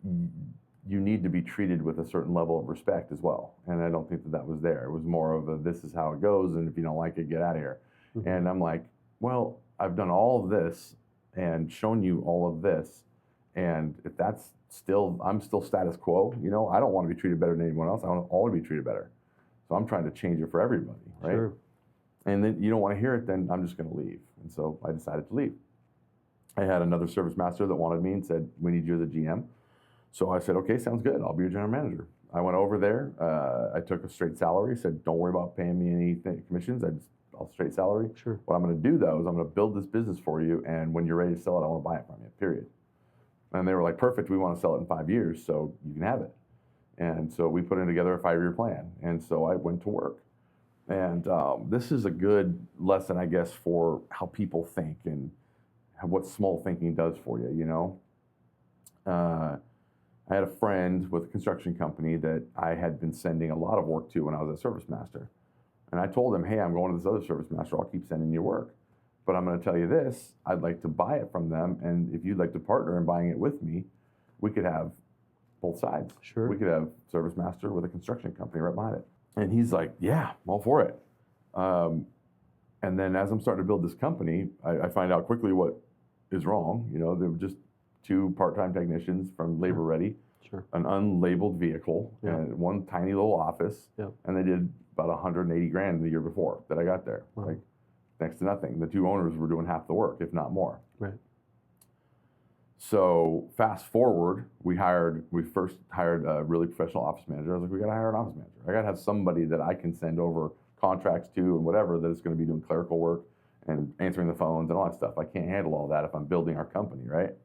you need to be treated with a certain level of respect as well. And I don't think that was there. It was more of a, this is how it goes, and if you don't like it, get out of here. Mm-hmm. And I'm like, well, I've done all of this and shown you all of this. And if that's still, I'm still status quo, you know, I don't want to be treated better than anyone else. I want all to be treated better. So I'm trying to change it for everybody, right? Sure. And then you don't want to hear it, then I'm just going to leave. And so I decided to leave. I had another service master that wanted me and said, we need you as a GM. So I said, okay, sounds good. I'll be your general manager. I went over there. I took a straight salary, said, don't worry about paying me any commissions. I'll straight salary. Sure. What I'm going to do, though, is I'm going to build this business for you. And when you're ready to sell it, I want to buy it from you, period. And they were like, perfect. We want to sell it in 5 years, so you can have it. And so we put in together a 5-year plan. And so I went to work. And this is a good lesson, I guess, for how people think and what small thinking does for you, you know? I had a friend with a construction company that I had been sending a lot of work to when I was a service master. And I told him, hey, I'm going to this other service master. I'll keep sending you work. But I'm going to tell you this, I'd like to buy it from them. And if you'd like to partner in buying it with me, we could have both sides. Sure. We could have service master with a construction company right behind it. And he's like, yeah, I'm all for it. And then as I'm starting to build this company, I find out quickly what is wrong. You know, there were just 2 part-time technicians from Labor Ready, Sure. an unlabeled vehicle, Yeah. and one tiny little office. Yeah. And they did about 180 grand the year before that I got there. Wow. Like next to nothing. The 2 owners were doing half the work, if not more. Right. So fast forward, we first hired a really professional office manager. I was like, we got to hire an office manager. I got to have somebody that I can send over contracts to and whatever that is going to be doing clerical work and answering the phones and all that stuff. I can't handle all that if I'm building our company, right?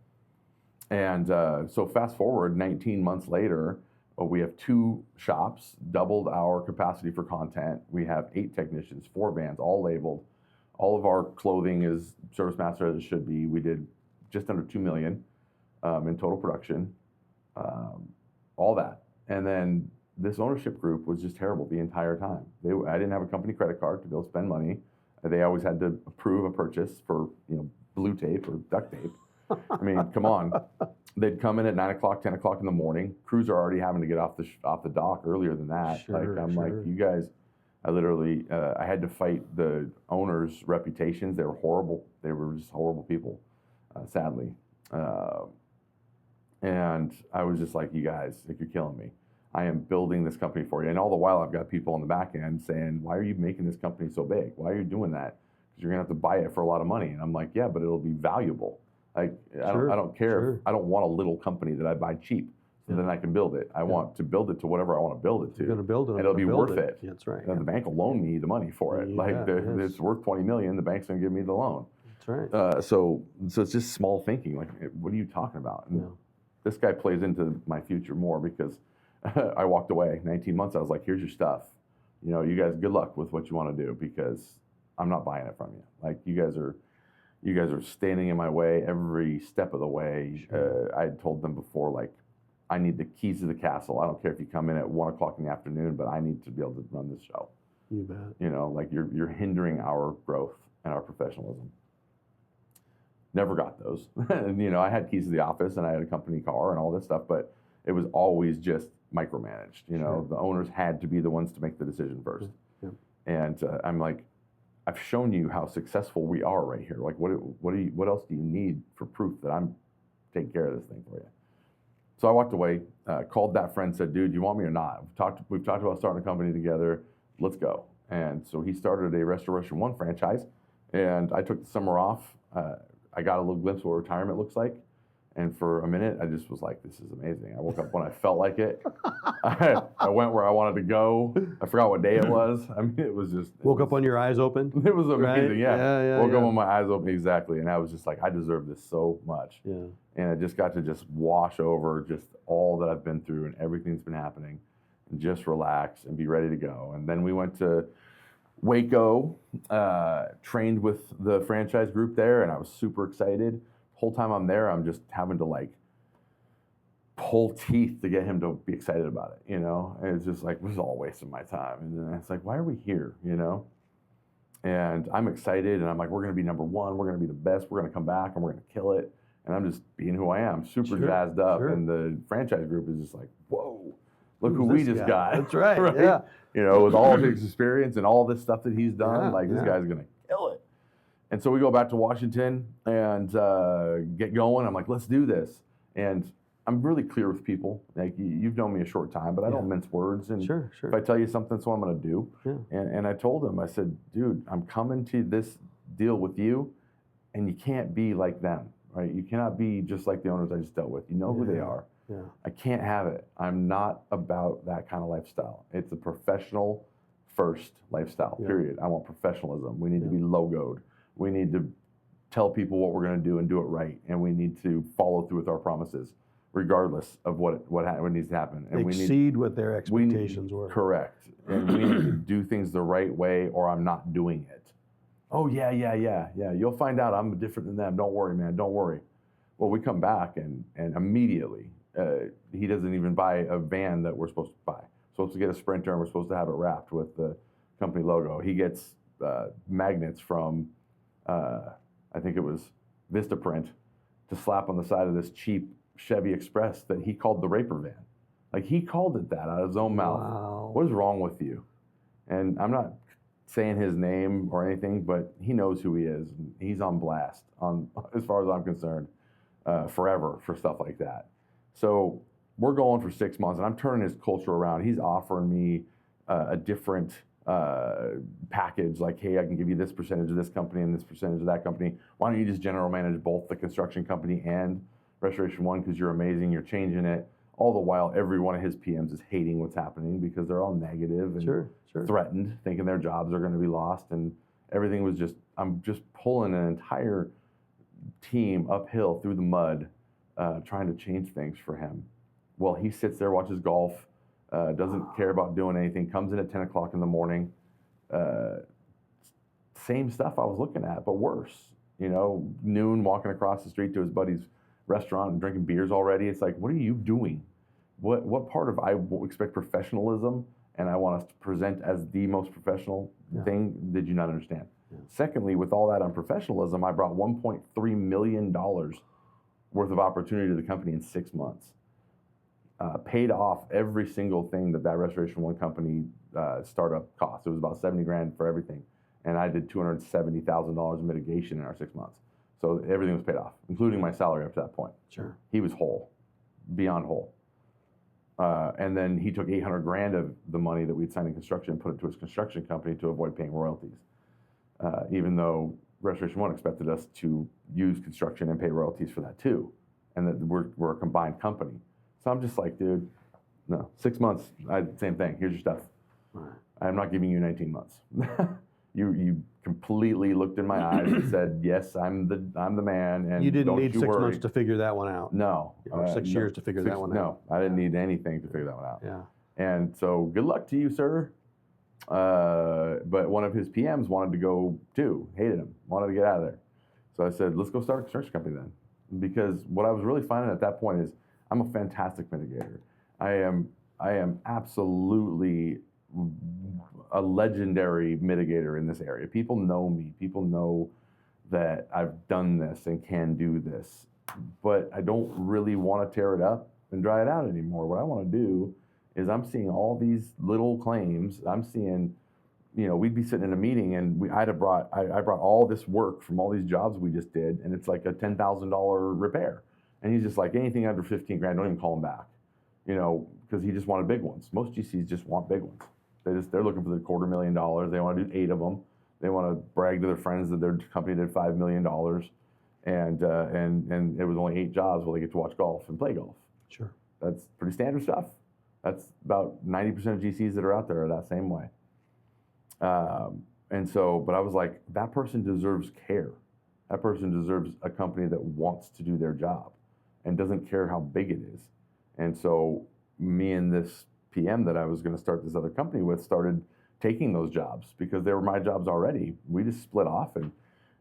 And so fast forward 19 months later, we have 2 shops, doubled our capacity for content. We have 8 technicians, 4 vans, all labeled. All of our clothing is Service Master as it should be. We did just under $2 million in total production, all that. And then this ownership group was just terrible the entire time. I didn't have a company credit card to be able to spend money. They always had to approve a purchase for, you know, blue tape or duct tape. I mean, come on. They'd come in at 9 o'clock, 10 o'clock in the morning. Crews are already having to get off the dock earlier than that. Sure, I'm like, you guys, I literally, I had to fight the owners' reputations. They were horrible. They were just horrible people, sadly. And I was just like, you guys, like, you're killing me. I am building this company for you. And all the while, I've got people on the back end saying, why are you making this company so big? Why are you doing that? Because you're going to have to buy it for a lot of money. And I'm like, yeah, but it'll be valuable. Like, I don't care. Sure. I don't want a little company that I buy cheap so then I can build it. I want to build it to whatever I want to build it to. You're going to build it. And it'll be worth it. That's right. And the bank will loan me the money for it. It's worth $20 million. The bank's going to give me the loan. That's right. So it's just small thinking. Like, what are you talking about? And this guy plays into my future more because I walked away 19 months. I was like, here's your stuff. You know, you guys, good luck with what you want to do because I'm not buying it from you. Like, you guys are standing in my way every step of the way. Sure. I had told them before, like, I need the keys to the castle. I don't care if you come in at 1 o'clock in the afternoon, but I need to be able to run this show. You bet. You know, like, you're hindering our growth and our professionalism. Never got those. And, you know, I had keys to the office and I had a company car and all this stuff, but it was always just micromanaged. You know, the owners had to be the ones to make the decision first. Yeah. And I'm like, I've shown you how successful we are right here. Like, what else do you need for proof that I'm taking care of this thing for you? So I walked away, called that friend, said, dude, you want me or not? We've talked about starting a company together. Let's go. And so he started a Restoration One franchise, and I took the summer off. I got a little glimpse of what retirement looks like. And for a minute, I just was like, this is amazing. I woke up when I felt like it. I went where I wanted to go. I forgot what day it was. I mean, it was just... Woke up on your eyes open? It was amazing, right? yeah. Woke up with my eyes open, exactly. And I was just like, I deserve this so much. Yeah. And I just got to just wash over just all that I've been through and everything that's been happening and just relax and be ready to go. And then we went to Waco, trained with the franchise group there, and I was super excited. The whole time I'm there, I'm just having to, like, pull teeth to get him to be excited about it, you know? And it's just like, this is all a waste of my time. And then it's like, why are we here, you know? And I'm excited, and I'm like, we're going to be number one. We're going to be the best. We're going to come back, and we're going to kill it. And I'm just being who I am, super jazzed up. And the franchise group is just like, whoa, look who we just got. That's right, yeah. You know, with all of his experience and all this stuff that he's done, this guy's going to kill it. And so we go back to Washington and get going. I'm like, let's do this. And I'm really clear with people. Like, you've known me a short time, but I don't mince words. And if I tell you something, that's what I'm going to do. Yeah. And I told him, I said, dude, I'm coming to this deal with you, and you can't be like them, right? You cannot be just like the owners I just dealt with. You know who they are. Yeah. I can't have it. I'm not about that kind of lifestyle. It's a professional first lifestyle, period. I want professionalism. We need to be logoed. We need to tell people what we're going to do and do it right. And we need to follow through with our promises, regardless of what needs to happen. And exceed what their expectations were. Correct. And we need to do things the right way, or I'm not doing it. Oh, yeah. You'll find out I'm different than them. Don't worry, man. Don't worry. Well, we come back, and immediately he doesn't even buy a van that we're supposed to buy. Supposed to get a Sprinter, and we're supposed to have it wrapped with the company logo. He gets magnets from, I think it was Vistaprint, to slap on the side of this cheap Chevy Express that he called the Raper van. Like, he called it that out of his own mouth. Wow. What is wrong with you? And I'm not saying his name or anything, but he knows who he is. He's on blast, as far as I'm concerned, forever for stuff like that. So we're going for 6 months, and I'm turning his culture around. He's offering me a different package, like, hey, I can give you this percentage of this company and this percentage of that company. Why don't you just general manage both the construction company and Restoration One, because you're amazing, you're changing it. All the while, every one of his PMs is hating what's happening because they're all negative and threatened, thinking their jobs are going to be lost. And everything was just, I'm just pulling an entire team uphill through the mud, trying to change things for him. Well, he sits there, watches golf, doesn't care about doing anything, comes in at 10 o'clock in the morning. Same stuff I was looking at, but worse. You know, noon, walking across the street to his buddy's restaurant and drinking beers already. It's like, what are you doing? What part of I expect professionalism and I want us to present as the most professional thing did you not understand? Yeah. Secondly, with all that unprofessionalism, I brought $1.3 million worth of opportunity to the company in 6 months. Paid off every single thing that Restoration One company startup cost. It was about 70 grand for everything. And I did $270,000 in mitigation in our 6 months. So everything was paid off, including my salary up to that point. Sure. He was whole, beyond whole. And then he took 800 grand of the money that we'd signed in construction and put it to his construction company to avoid paying royalties. Even though Restoration One expected us to use construction and pay royalties for that too. And that we're a combined company. So I'm just like, dude, no, 6 months, same thing. Here's your stuff. Right. I'm not giving you 19 months. You completely looked in my eyes and said, yes, I'm the man. And you didn't need 6 worry. months to figure that one out. No. Or 6 years to figure that one out. No, I didn't need anything to figure that one out. Yeah. And so good luck to you, sir. But one of his PMs wanted to go too, hated him, wanted to get out of there. So I said, let's go start a construction company then. Because what I was really finding at that point is I'm a fantastic mitigator. I am absolutely a legendary mitigator in this area. People know me. People know that I've done this and can do this. But I don't really want to tear it up and dry it out anymore. What I want to do is I'm seeing all these little claims. I'm seeing, you know, we'd be sitting in a meeting and I brought all this work from all these jobs we just did, and it's like a $10,000 repair. And he's just like, anything under 15 grand, don't even call him back. You know, because he just wanted big ones. Most GCs just want big ones. They're looking for the $250,000. They want to do 8 of them. They want to brag to their friends that their company did $5 million, and it was only 8 jobs. Well, they get to watch golf and play golf. Sure, that's pretty standard stuff. That's about 90% of GCs that are out there are that same way. And so, but I was like, that person deserves care. That person deserves a company that wants to do their job and doesn't care how big it is. And so, me and this PM that I was going to start this other company with started taking those jobs because they were my jobs already. We just split off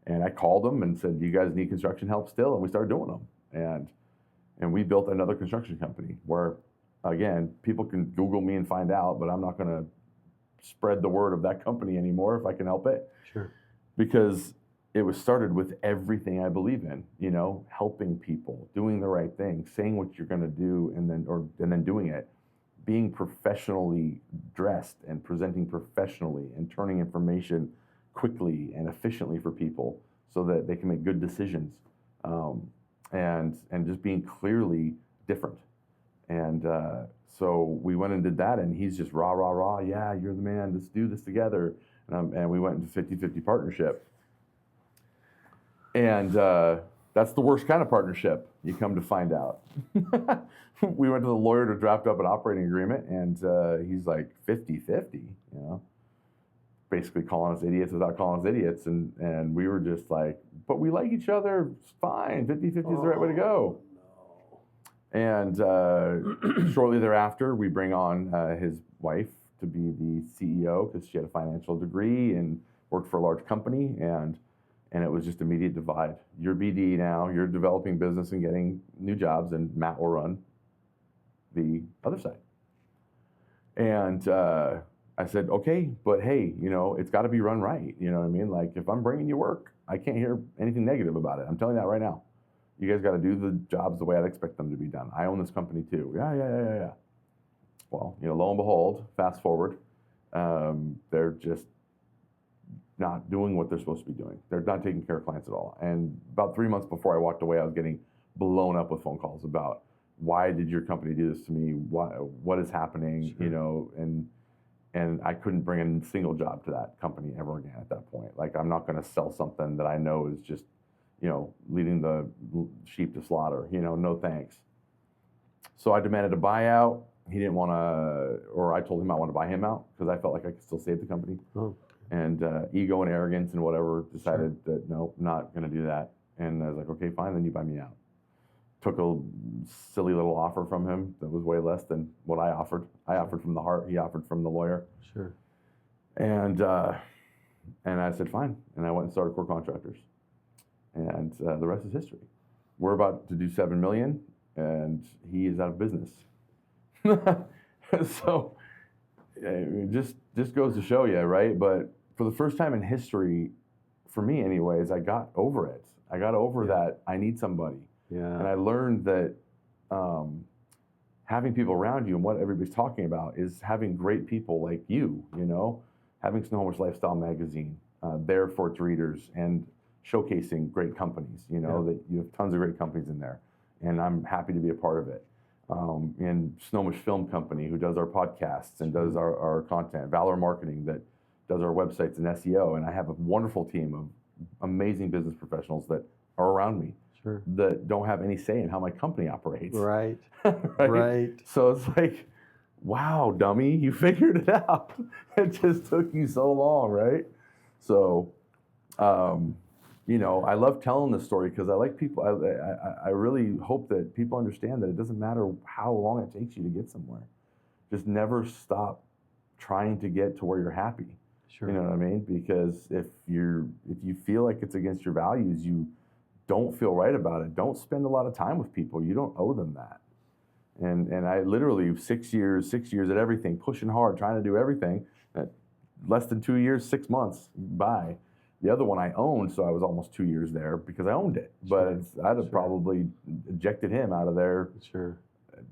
and I called them and said, do you guys need construction help still? And we started doing them. And we built another construction company where, again, people can Google me and find out, but I'm not going to spread the word of that company anymore if I can help it. Sure. Because it was started with everything I believe in, you know, helping people, doing the right thing, saying what you're going to do, and then doing it, being professionally dressed and presenting professionally and turning information quickly and efficiently for people so that they can make good decisions, and just being clearly different. And so we went and did that, and he's just rah, rah, rah, yeah, you're the man, let's do this together. And we went into 50-50 partnership. And that's the worst kind of partnership, you come to find out. We went to the lawyer to draft up an operating agreement, and he's like 50-50, you know, basically calling us idiots without calling us idiots. And we were just like, but we like each other, it's fine, 50-50 is the right way to go. No. And shortly thereafter, we bring on his wife to be the CEO because she had a financial degree and worked for a large company, and it was just immediate divide. You're BD now, you're developing business and getting new jobs, and Matt will run the other side. And I said, okay, but hey, it's got to be run right. You know what I mean? Like, if I'm bringing you work, I can't hear anything negative about it. I'm telling you that right now. You guys got to do the jobs the way I'd expect them to be done. I own this company too. Yeah. Well, lo and behold, fast forward, they're just not doing what they're supposed to be doing. They're not taking care of clients at all. And about 3 months before I walked away, I was getting blown up with phone calls about, why did your company do this to me? What is happening? Sure. And I couldn't bring a single job to that company ever again at that point. Like, I'm not going to sell something that I know is just, leading the sheep to slaughter. No thanks. So I demanded a buyout. He didn't want to, or I told him I wanted to buy him out because I felt like I could still save the company. Oh. And ego and arrogance and whatever decided that, no, not going to do that. And I was like, okay, fine, then you buy me out. Took a silly little offer from him that was way less than what I offered. I offered from the heart. He offered from the lawyer. Sure. And I said, fine. And I went and started Core Contractors. And the rest is history. We're about to do $7 million, and he is out of business. So it just goes to show you, right? But for the first time in history, for me anyways, I got over it. I got over that I need somebody. Yeah. And I learned that having people around you, and what everybody's talking about is having great people like you, having Homeowners Lifestyle Magazine there for its readers and showcasing great companies, that you have tons of great companies in there. And I'm happy to be a part of it. And Snohomish Film Company, who does our podcasts and does our content, Valor Marketing, that does our websites and SEO. And I have a wonderful team of amazing business professionals that are around me. Sure. That don't have any say in how my company operates. Right. Right. So it's like, wow, dummy, you figured it out. It just took you so long, right? So, I love telling this story because I like people. I really hope that people understand that it doesn't matter how long it takes you to get somewhere. Just never stop trying to get to where you're happy. Sure. You know what I mean? Because if you feel like it's against your values, you don't feel right about it. Don't spend a lot of time with people. You don't owe them that. And I literally 6 years at everything, pushing hard, trying to do everything. Less than 2 years, 6 months by. The other one I owned, so I was almost 2 years there because I owned it. But I'd have probably ejected him out of there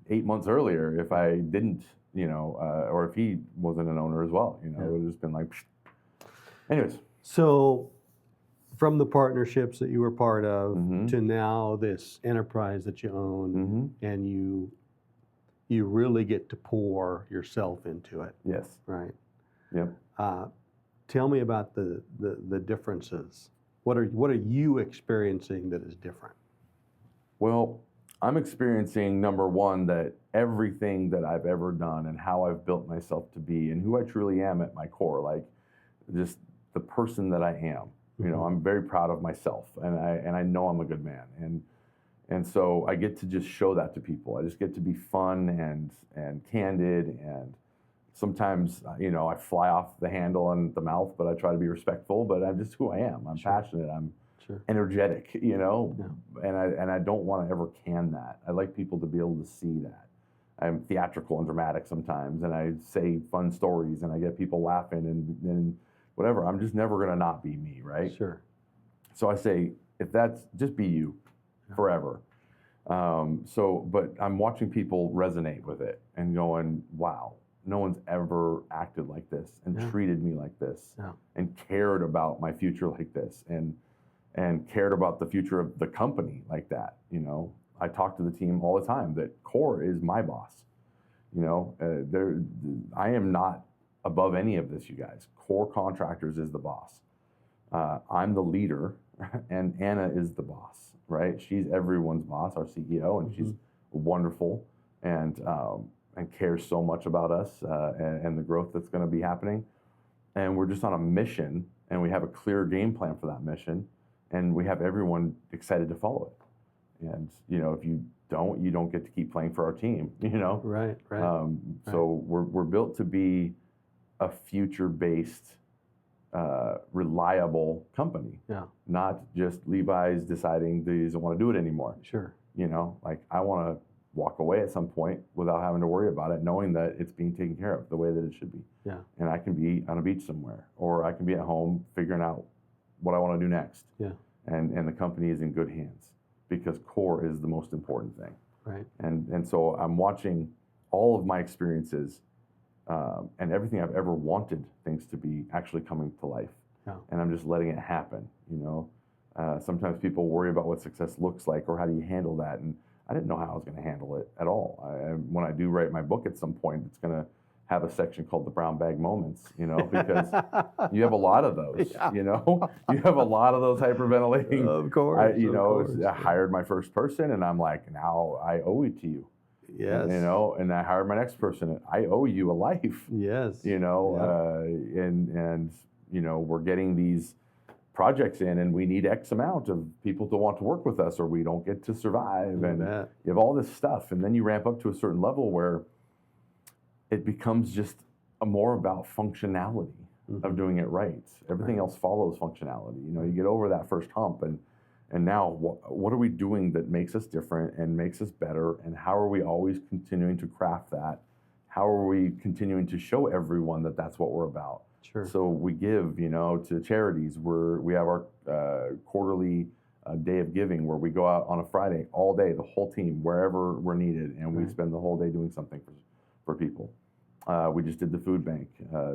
8 months earlier if I didn't, or if he wasn't an owner as well. It would have just been like, psh. Anyways. So from the partnerships that you were part of to Mhm. now this enterprise that you own, Mhm. and you really get to pour yourself into it, Yes. right? Yep. Tell me about the differences. What are you experiencing that is different? Well, I'm experiencing, number one, that everything that I've ever done and how I've built myself to be and who I truly am at my core, like just the person that I am. I'm very proud of myself, and I know I'm a good man, and so I get to just show that to people. I just get to be fun and candid, and sometimes I fly off the handle and the mouth, but I try to be respectful. But I'm just who I am. I'm passionate. I'm energetic. And I don't want to ever can that. I like people to be able to see that. I'm theatrical and dramatic sometimes, and I say fun stories, and I get people laughing and whatever. I'm just never gonna not be me, right? Sure. So I say, if that's, just be you forever. But I'm watching people resonate with it and going, wow, no one's ever acted like this and treated me like this and cared about my future like this and cared about the future of the company like that. I talk to the team all the time that Core is my boss. I am not above any of this, you guys. Core Contractors is the boss. I'm the leader, and Anna is the boss, right? She's everyone's boss, our CEO, and she's wonderful and cares so much about us and the growth that's going to be happening. And we're just on a mission, and we have a clear game plan for that mission, and we have everyone excited to follow it. And if you don't get to keep playing for our team. Right. So we're built to be a future-based, reliable company. Yeah. Not just Levi's deciding that he doesn't want to do it anymore. Sure. I want to walk away at some point without having to worry about it, knowing that it's being taken care of the way that it should be. Yeah. And I can be on a beach somewhere, or I can be at home figuring out what I want to do next. Yeah. And the company is in good hands because core is the most important thing. Right. And so I'm watching all of my experiences and everything I've ever wanted things to be actually coming to life. Yeah. And I'm just letting it happen, Sometimes people worry about what success looks like or how do you handle that. And I didn't know how I was going to handle it at all. When I do write my book at some point, it's going to have a section called the brown bag moments, because you have a lot of those, Yeah. you have a lot of those hyperventilating. Of course. I hired my first person and I'm like, now I owe it to you. Yes. And I hired my next person. And I owe you a life. Yes. And we're getting these projects in and we need X amount of people to want to work with us or we don't get to survive. And you have all this stuff. And then you ramp up to a certain level where it becomes just more about functionality of doing it right. Everything else follows functionality. You get over that first hump and now what are we doing that makes us different and makes us better? And how are we always continuing to craft that? How are we continuing to show everyone that that's what we're about? Sure. So we give, to charities. We have our quarterly day of giving where we go out on a Friday all day, the whole team, wherever we're needed, and we spend the whole day doing something for people. We just did the food bank,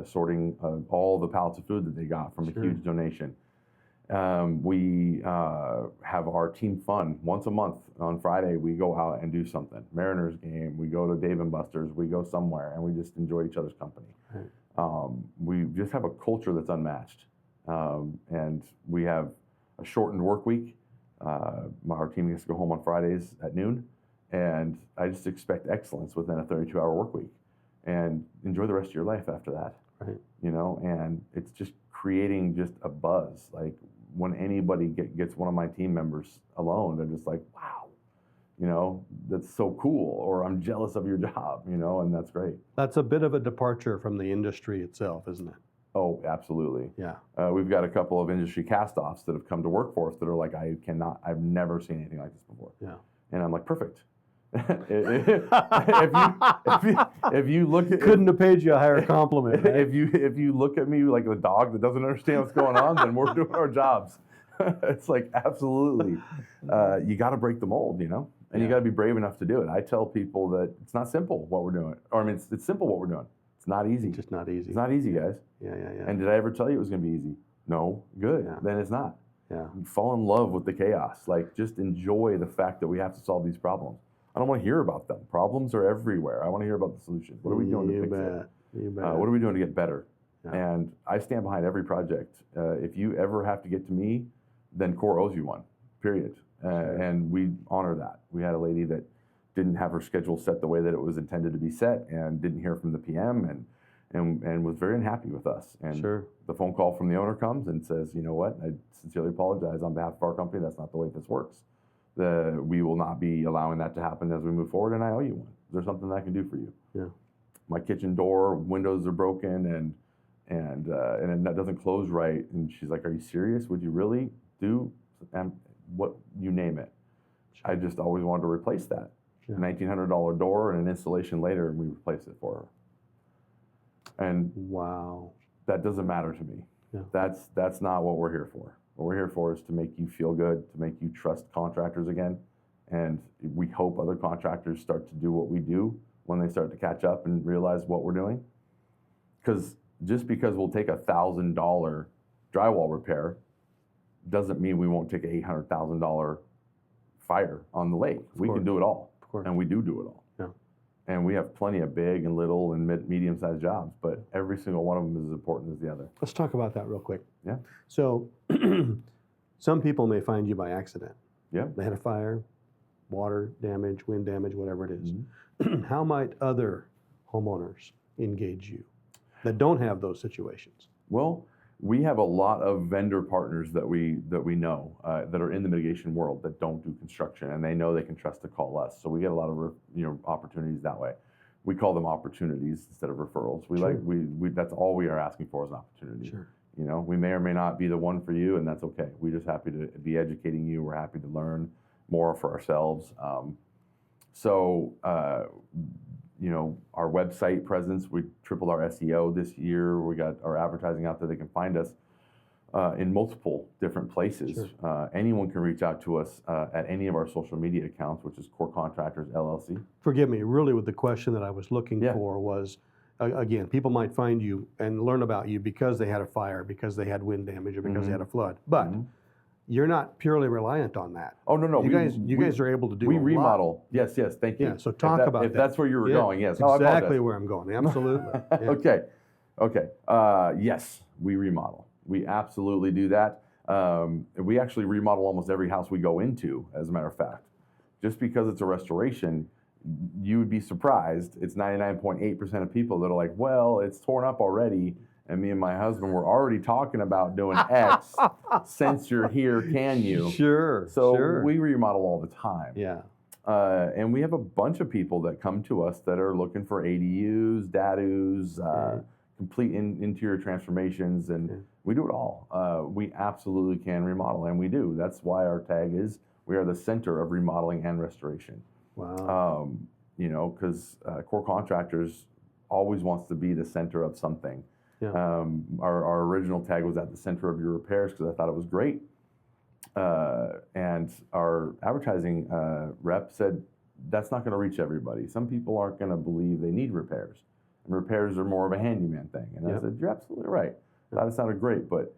sorting all the pallets of food that they got from a huge donation. We have our team fun once a month on Friday. We go out and do something. Mariners game. We go to Dave and Buster's. We go somewhere and we just enjoy each other's company. Right. We just have a culture that's unmatched, and we have a shortened work week. Our team gets to go home on Fridays at noon, and I just expect excellence within a 32-hour work week, and enjoy the rest of your life after that. Right. And it's just creating just a buzz. Like when anybody gets one of my team members alone, they're just like, wow. That's so cool, or I'm jealous of your job, and that's great. That's a bit of a departure from the industry itself, isn't it? Oh, absolutely. Yeah. We've got a couple of industry cast-offs that have come to work for us that are like, I've never seen anything like this before. Yeah. And I'm like, perfect. if you look at, couldn't have paid you a higher compliment. Right? If you look at me like a dog that doesn't understand what's going on, then we're doing our jobs. It's like, absolutely. You got to break the mold, and you got to be brave enough to do it. I tell people that it's not simple what we're doing. It's simple what we're doing. It's not easy. Just not easy. It's not easy, guys. Yeah. And did I ever tell you it was going to be easy? No. Good. Yeah. Then it's not. Yeah. You fall in love with the chaos. Like, just enjoy the fact that we have to solve these problems. I don't want to hear about them. Problems are everywhere. I want to hear about the solutions. What are we doing to fix it? You bet. What are we doing to get better? Yeah. And I stand behind every project. If you ever have to get to me, then Core owes you one, period. And we honor that. We had a lady that didn't have her schedule set the way that it was intended to be set and didn't hear from the PM and was very unhappy with us. And the phone call from the owner comes and says, you know what, I sincerely apologize on behalf of our company. That's not the way this works. We will not be allowing that to happen as we move forward, and I owe you one. Is there something that I can do for you? Yeah. My kitchen door windows are broken and that doesn't close right. And she's like, are you serious? Would you really do what you name it? I just always wanted to replace that. Yeah. $1,900 door and an installation later, and we replaced it for her. And wow, that doesn't matter to me. Yeah. That's not what we're here for. What we're here for is to make you feel good, to make you trust contractors again. And we hope other contractors start to do what we do when they start to catch up and realize what we're doing. Because just because we'll take $1,000 drywall repair doesn't mean we won't take an $800,000 fire on the lake. We can do it all. Of course. And we do it all. Yeah. And we have plenty of big and little and medium-sized jobs, but every single one of them is as important as the other. Let's talk about that real quick. Yeah. So some people may find you by accident. Yeah. They had a fire, water damage, wind damage, whatever it is. Mm-hmm. How might other homeowners engage you that don't have those situations? Well, we have a lot of vendor partners that we know that are in the mitigation world that don't do construction, and they know they can trust to call us. So we get a lot of opportunities that way. We call them opportunities instead of referrals. We that's all we are asking for is an opportunity. Sure. We may or may not be the one for you, and that's okay. We're just happy to be educating you. We're happy to learn more for ourselves. So, you know, our website presence, we tripled our SEO this year. We got our advertising out there. They can find us in multiple different places. Sure. Anyone can reach out to us at any of our social media accounts, which is Core Contractors LLC. Forgive me, really with the question that I was looking Yeah. for was, again, people might find you and learn about you because they had a fire, because they had wind damage, or because they had a flood. But you're not purely reliant on that. Oh, no, no. You guys are able to do we a remodel. lot. Yes, yes. Thank you. Yeah, so talk about if that. that's where you were going, yes. That's Oh, I exactly apologize. where I'm going. Absolutely. Yeah. Okay. Okay. Yes, we remodel. We absolutely do that. We actually remodel almost every house we go into, as a matter of fact. Just because it's a restoration, you would be surprised. It's 99.8% of people that are like, well, it's torn up already. And me and my husband were already talking about doing X. Since you're here, can you? Sure. So sure. we remodel all the time. Yeah. And we have a bunch of people that come to us that are looking for ADUs, DADUs, complete interior transformations, and we do it all. We absolutely can remodel, and we do. That's why our tag is, we are the center of remodeling and restoration. Wow. You know, because Core Contractors always wants to be the center of something. Yeah. Our original tag was at the center of your repairs because I thought it was great. And our advertising rep said, that's not going to reach everybody. Some people aren't going to believe they need repairs. And repairs are more of a handyman thing. And I said, you're absolutely right. That sounded great, but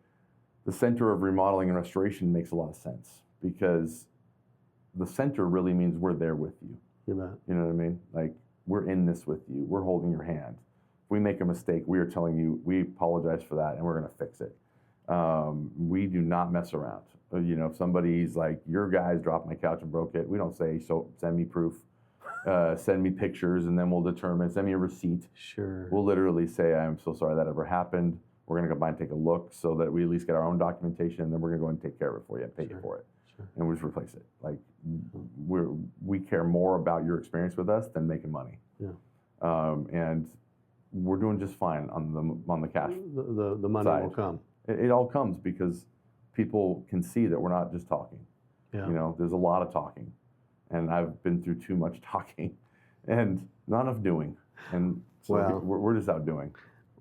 the center of remodeling and restoration makes a lot of sense because the center really means we're there with you. You bet. You know what I mean? Like, we're in this with you. We're holding your hand. If we make a mistake, we are telling you, we apologize for that, and we're going to fix it. We do not mess around. You know, if somebody's like, your guys dropped my couch and broke it, we don't say, so send me proof, send me pictures, and then we'll determine, send me a receipt. Sure. We'll literally say, I'm so sorry that ever happened. We're going to go by and take a look so that we at least get our own documentation, and then we're going to go and take care of it for you and pay you for it. Sure. And we'll just replace it. Like, we care more about your experience with us than making money. Yeah. And we're doing just fine on the cash. The money side. will come. It all comes because people can see that we're not just talking. Yeah. You know, there's a lot of talking, and I've been through too much talking, and not enough doing. And so Well, we're just out doing.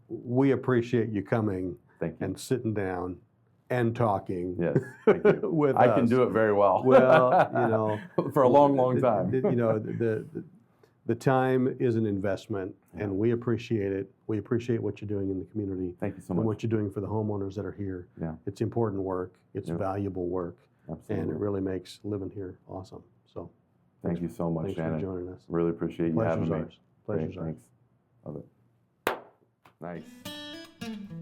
We appreciate you coming Thank you. and sitting down and talking. Yes, thank you. with I us. can do it very well. Well, you know, for a long, long time. You know, the time is an investment, and we appreciate it. We appreciate what you're doing in the community. Thank you so and much. what you're doing for the homeowners that are here. Yeah. It's important work. It's Yep. valuable work. Absolutely. And it really makes living here awesome. So Thank you so much, thanks Shannon. for joining us. Really appreciate you having Pleasure's me. ours. Pleasure's Great, ours. thanks. Love it. Nice.